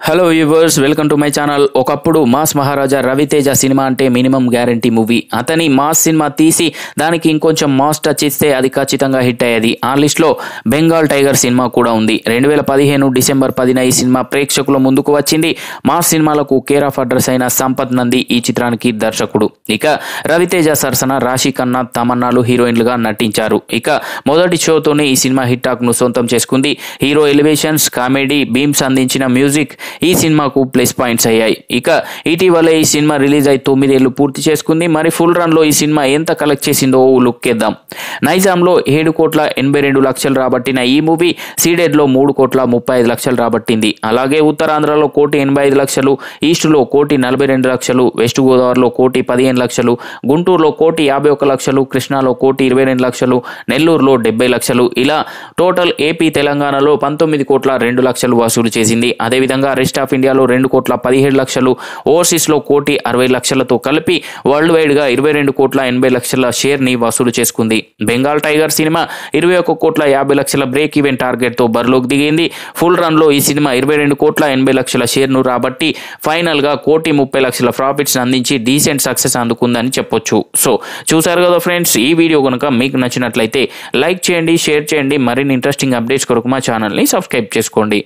Hello viewers, welcome to my channel. ఒకప్పుడు mass మహారాజా Raviteja cinema అంటే minimum guarantee movie. అతని mass cinema తీసి దానికి ఇంకొంచెం మాస్ టచ్ ఇస్తే అది ఖచ్చితంగా హిట్ అయ్యేది. ఆ లిస్ట్లో బెంగాల్ టైగర్ సినిమా కూడా ఉంది. 2015 డిసెంబర్ 10న ఈ సినిమా ప్రేక్షకుల ముందుకు వచ్చింది. మాస్ సినిమాలకు కేర్ ఆఫ్ అడ్రస్ అయిన సంపత్ నంది ఈ చిత్రానికి దర్శకుడు. ఇక రవితేజ సరసన రాశి ఖన్నా, తమన్నాలు హీరోయిన్లుగా నటించారు. ఇక మొదటి షోతోనే ఈ సినిమా హిట్ టాక్ ను సొంతం చేసుకుంది. హీరో ఎలివేషన్స్, కామెడీ, బీమ్స్ అందించిన మ్యూజిక్ ఈ సినిమాకు ప్లస్ పాయింట్స్ అయ్యాయి. ఇక ఇటీవలే ఈ సినిమా రిలీజ్ అయి 9 ఏళ్లు పూర్తి చేసుకుంది. మరి ఫుల్ రన్ లో ఈ సినిమా ఎంత కలెక్ట్ చేసిందో లుక్ చేద్దాం. నైజాంలో 7,82,00,000 రాబట్టిన ఈ మూవీ సీడెడ్ లో 3,35,00,000 రాబట్టింది. అలాగే ఉత్తరాంధ్రలో 1,85,00,000, ఈస్టులో 1,42,00,000, వెస్ట్ గోదావరిలో 1,15,00,000, గుంటూరులో 1,51,00,000, కృష్ణాలో 1,22,00,000, నెల్లూరులో 70,00,000, ఇలా టోటల్ ఏపీ తెలంగాణలో 19,02,00,000 వసూలు చేసింది. అదేవిధంగా రెస్ట్ ఆఫ్ ఇండియాలో 2,17,00,000, ఓవర్సీస్ లో 1,60,00,000తో కలిపి వరల్డ్ వైడ్ గా 22,80,00,000 షేర్ ని వసూలు చేసుకుంది. Bengal tiger cinema 21,50,00,000 break even target తో బరిలోకి దిగింది. ఫుల్ రన్ లో ఈ సినిమా 22,80,00,000 షేర్ ను రాబట్టి ఫైనల్ గా 1,30,00,000 ప్రాఫిట్స్ అందించి డీసెంట్ సక్సెస్ అందుకుందని చెప్పొచ్చు. సో చూసారు కదా ఫ్రెండ్స్, ఈ వీడియో కనుక మీకు నచ్చినట్లయితే లైక్ చేయండి, షేర్ చేయండి. మరిన్ని ఇంట్రెస్టింగ్ అప్డేట్స్ కొరకు మా ఛానల్ ని సబ్స్క్రైబ్ చేసుకోండి.